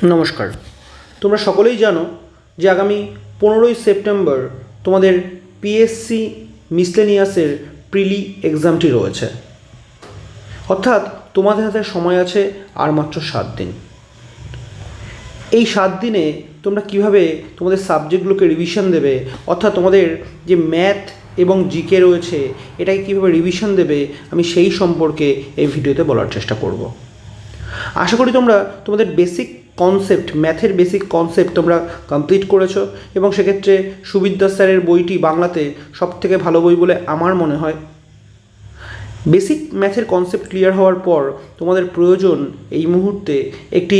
নমস্কার। তোমরা সকলেই জানো যে আগামী 15ই সেপ্টেম্বর তোমাদের পিএসসি মিসলেনিয়াসের প্রিলি এক্সামটি রয়েছে। অর্থাৎ তোমাদের হাতে সময় আছে আর মাত্র 7 দিন। এই 7 দিনে তোমরা কিভাবে তোমাদের সাবজেক্টগুলোকে রিভিশন দেবে, অর্থাৎ তোমাদের যে ম্যাথ এবং জিকে রয়েছে এটাকে কীভাবে রিভিশন দেবে, আমি সেই সম্পর্কে এই ভিডিওতে বলার চেষ্টা করব। আশা করি তোমরা তোমাদের বেসিক কনসেপ্ট, ম্যাথের বেসিক কনসেপ্ট তোমরা কমপ্লিট করেছো এবং সেক্ষেত্রে সুবিদ্যা স্যারের বইটি বাংলাতে সবথেকে ভালো বই বলে আমার মনে হয়। বেসিক ম্যাথের কনসেপ্ট ক্লিয়ার হওয়ার পর তোমাদের প্রয়োজন এই মুহূর্তে একটি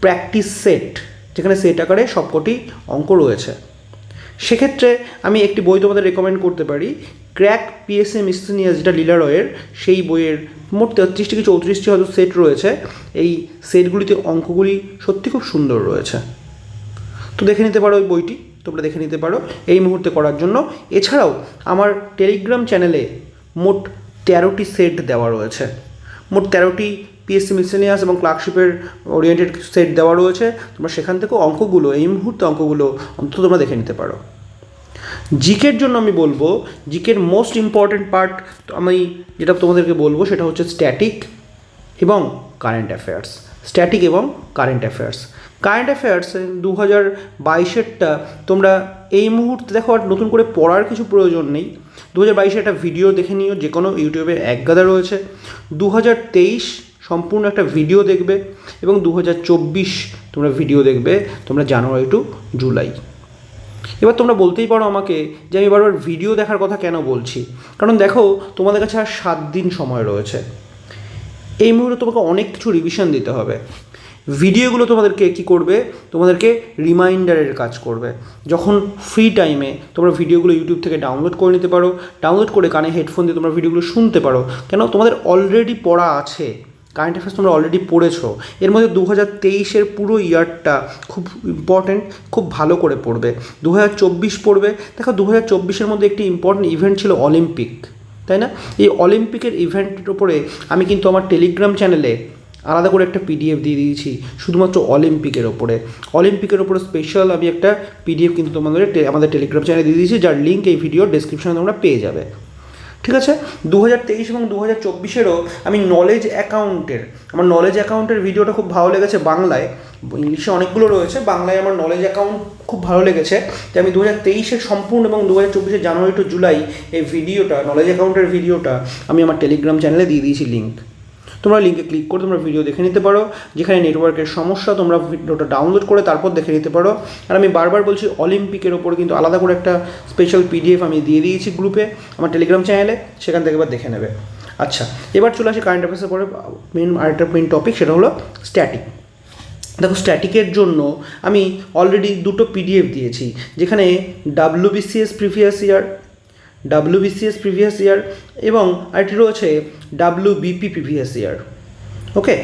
প্র্যাকটিস সেট, যেখানে সেট আকারে সবকটি অঙ্ক রয়েছে। সেক্ষেত্রে আমি একটি বই তোমাদের রেকমেন্ড করতে পারি, ক্র্যাক পিএসসি মিসলেনিয়াস, যেটা লীলা রয়ের। সেই বইয়ের মোট 33টি কি 34টি হয়তো সেট রয়েছে। এই সেটগুলিতে অঙ্কগুলি সত্যি খুব সুন্দর রয়েছে, তো দেখে নিতে পারো ওই বইটি, তোমরা দেখে নিতে পারো এই মুহূর্তে করার জন্য। এছাড়াও আমার টেলিগ্রাম চ্যানেলে মোট 13টি সেট দেওয়া রয়েছে। মোট 13টি পিএসসি মিসলেনিয়াস এবং ক্লার্কশিপের ওরিয়েন্টেড সেট দেওয়া রয়েছে। তোমরা সেখান থেকেও অঙ্কগুলো, এই মুহূর্তে অঙ্কগুলো অন্তত তোমরা দেখে নিতে পারো। জিকের জন্য আমি বলবো, জিকের মোস্ট ইম্পর্ট্যান্ট পার্ট আমি যেটা তোমাদেরকে বলবো সেটা হচ্ছে স্ট্যাটিক এবং কারেন্ট অ্যাফেয়ার্স। স্ট্যাটিক এবং কারেন্ট অ্যাফেয়ার্স। কারেন্ট অ্যাফেয়ার্স 2022-এরটা তোমরা এই মুহূর্তে দেখো, আর নতুন করে পড়ার কিছু প্রয়োজন নেই। 2022-এর একটা ভিডিও দেখে নিও, যে কোনো ইউটিউবে একগাদা রয়েছে। 2023 সম্পূর্ণ একটা ভিডিও দেখবে এবং 2024 তোমরা ভিডিও দেখবে, তোমরা জানুয়ারি টু জুলাই। এবার তোমরা বলতেই পারো আমাকে যে আমি বারবার ভিডিও দেখার কথা কেন বলছি। কারণ দেখো, তোমাদের কাছে আর 7 দিন সময় রয়েছে। এই মুহূর্তে তোমাকে অনেক কিছু রিভিশন দিতে হবে। ভিডিওগুলো তোমাদেরকে কী করবে, তোমাদেরকে রিমাইন্ডারের কাজ করবে। যখন ফ্রি টাইমে তোমরা ভিডিওগুলো ইউটিউব থেকে ডাউনলোড করে নিতে পারো, ডাউনলোড করে কানে হেডফোন দিয়ে তোমরা ভিডিওগুলো শুনতে পারো। কেন, তোমাদের অলরেডি পড়া আছে, কারেন্ট অ্যাফেয়ার্স তোমরা অলরেডি পড়েছো। এর মধ্যে 2023-এর পুরো ইয়ারটা খুব ইম্পর্ট্যান্ট, খুব ভালো করে পড়বে। 2024 পড়বে। দেখো, 2024-এর মধ্যে একটি ইম্পর্ট্যান্ট ইভেন্ট ছিল অলিম্পিক, তাই না? এই অলিম্পিকের ইভেন্টের উপরে আমি কিন্তু আমার টেলিগ্রাম চ্যানেলে আলাদা করে একটা পিডিএফ দিয়ে দিয়েছি শুধুমাত্র অলিম্পিকের ওপরে। অলিম্পিকের ওপরে স্পেশাল আমি একটা পিডিএফ কিন্তু তোমাদের আমাদের টেলিগ্রাম চ্যানেলে দিয়ে দিয়েছি, যার লিঙ্ক এই ভিডিওর ডেসক্রিপশনে তোমরা পেয়ে যাবে। ঠিক আছে? 2023 এবং 2024-এরও আমি নলেজ অ্যাকাউন্টের ভিডিওটা খুব ভালো লেগেছে বাংলায়। ইংলিশে অনেকগুলো রয়েছে, বাংলায় আমার নলেজ অ্যাকাউন্ট খুব ভালো লেগেছে। যে আমি 2023-এর সম্পূর্ণ এবং 2024-এর জানুয়ারি টু জুলাই এই ভিডিওটা, নলেজ অ্যাকাউন্টের ভিডিওটা আমি আমার টেলিগ্রাম চ্যানেলে দিয়ে দিয়েছি লিঙ্ক। তোমরা লিঙ্কে ক্লিক করে তোমরা ভিডিও দেখে নিতে পারো। যেখানে নেটওয়ার্কের সমস্যা, তোমরা ভিডিওটা ডাউনলোড করে তারপর দেখে নিতে পারো। আর আমি বারবার বলছি, অলিম্পিকের ওপরে কিন্তু আলাদা করে একটা স্পেশাল পিডিএফ আমি দিয়ে দিয়েছি গ্রুপে, আমার টেলিগ্রাম চ্যানেলে, সেখান থেকে এবার দেখে নেবে। আচ্ছা, এবার চলে আসি কারেন্ট অ্যাফেয়ার্সের পরে আরেকটা মেন টপিক, সেটা হলো স্ট্যাটিক। দেখো, স্ট্যাটিকের জন্য আমি অলরেডি 2টো পিডিএফ দিয়েছি, যেখানে WBCS প্রিভিয়াস ইয়ার এবং আরেকটি রয়েছে WBP প্রিভিয়াস ইয়ার। ওকে,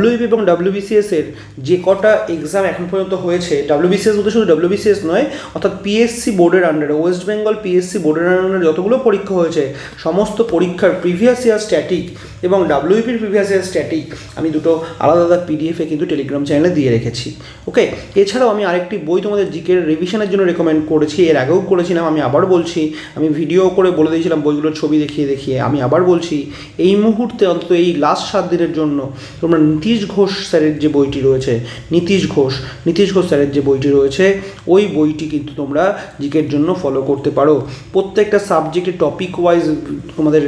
WBP এবং WBCS-এর যে কটা এক্সাম এখন পর্যন্ত হয়েছে, WBCS বলতে শুধু WBCS নয়, অর্থাৎ পিএসসি বোর্ডের আন্ডারে, ওয়েস্ট বেঙ্গল পিএসসি বোর্ডের আন্ডারে যতগুলো পরীক্ষা হয়েছে সমস্ত পরীক্ষার প্রিভিয়াস ইয়ার স্ট্যাটিক এবং WBPর প্রিভিয়াস ইয়ার স্ট্যাটিক আমি 2টো আলাদা আলাদা পিডিএফে কিন্তু টেলিগ্রাম চ্যানেলে দিয়ে রেখেছি। ওকে, এছাড়াও আমি আরেকটি বই তোমাদের জিকের রিভিশনের জন্য রেকমেন্ড করেছি, এর আগেও করেছিলাম, আমি আবার বলছি, আমি ভিডিও করে বলে দিয়েছিলাম বইগুলোর ছবি দেখিয়ে আমি আবার বলছি, এই মুহূর্তে অন্তত এই লাস্ট 7 দিনের জন্য তোমরা নীতিশ ঘোষ স্যারের যে বইটি রয়েছে, নীতিশ ঘোষ স্যারের যে বইটি রয়েছে, ওই বইটি কিন্তু তোমরা জিকের জন্য ফলো করতে পারো। প্রত্যেকটা সাবজেক্টে টপিক ওয়াইজ তোমাদের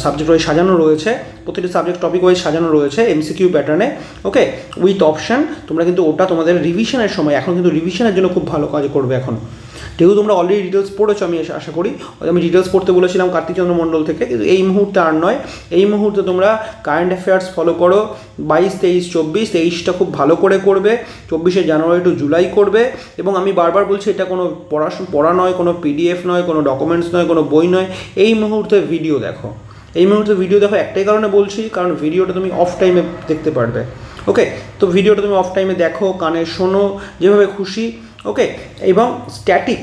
সাবজেক্ট ওয়াইজ সাজানো রয়েছে, প্রত্যেকটা সাবজেক্ট টপিক ওয়াইজ সাজানো রয়েছে এমসিকিউ প্যাটার্নে। ওকে, উইথ অপশান। তোমরা কিন্তু ওটা তোমাদের রিভিশনের সময়, এখন কিন্তু রিভিশনের জন্য খুব ভালো কাজ করবে। এখন যেহেতু তোমরা অলরেডি ডিটেলস পড়েছো, আমি আশা করি, আমি ডিটেলস পড়তে বলেছিলাম কার্তিকচন্দ্র মণ্ডল থেকে, কিন্তু এই মুহূর্তে আর নয়। এই মুহূর্তে তোমরা কারেন্ট অ্যাফেয়ার্স ফলো করো। 22, 23, 24, 23টা খুব ভালো করে করবে, 24শে জানুয়ারি টু জুলাই করবে। এবং আমি বারবার বলছি, এটা কোনো পড়া নয়, কোনো পিডিএফ নয়, কোনো ডকুমেন্টস নয়, কোনো বই নয়। এই মুহূর্তে ভিডিও দেখো, একটাই কারণে বলছি, কারণ ভিডিওটা তুমি অফ টাইমে দেখতে পারবে। ওকে, তো ভিডিওটা তুমি অফ টাইমে দেখো, কানে শোনো, যেভাবে খুশি। ওকে, এবং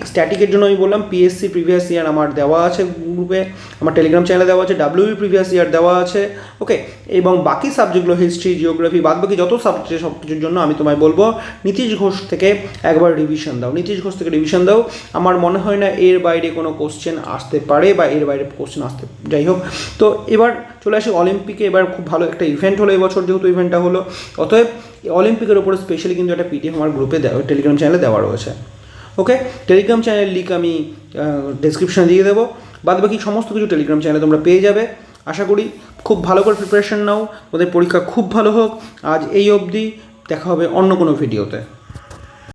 স্ট্যাটিকের জন্য আমি বললাম পিএসসি প্রিভিয়াস ইয়ার আমার দেওয়া আছে গ্রুপে, আমার টেলিগ্রাম চ্যানেলে দেওয়া আছে, ডাব্লিউবি প্রিভিয়াস ইয়ার দেওয়া আছে। ওকে, এবং বাকি সাবজেক্টগুলো হিস্ট্রি, জিওগ্রাফি, বাদ বাকি যত সাবজেক্ট, সব কিছুর জন্য আমি তোমায় বলবো নীতিশ ঘোষ থেকে একবার রিভিশন দাও, নীতিশ ঘোষ থেকে রিভিশন দাও। আমার মনে হয় না এর বাইরে কোনো কোশ্চেন আসতে পারে বা এর বাইরে কোশ্চেন আসতে, যাই হোক। তো এবার চলে আসি অলিম্পিকে। এবার খুব ভালো একটা ইভেন্ট হলো এবছর, যেহেতু ইভেন্টটা হলো, অতএব অলিম্পিকের ওপরে স্পেশালি কিন্তু একটা পিডিএফ আমার গ্রুপে দেওয়া, টেলিগ্রাম চ্যানেলে দেওয়া রয়েছে। ওকে, টেলিগ্রাম চ্যানেলের লিঙ্ক আমি ডেসক্রিপশানে দিয়ে দেবো, বাদ বাকি সমস্ত কিছু টেলিগ্রাম চ্যানেলে তোমরা পেয়ে যাবে। আশা করি খুব ভালো করে প্রিপারেশন নাও, ওদের পরীক্ষা খুব ভালো হোক। আজ এই অবধি, দেখা হবে অন্য কোনো ভিডিওতে।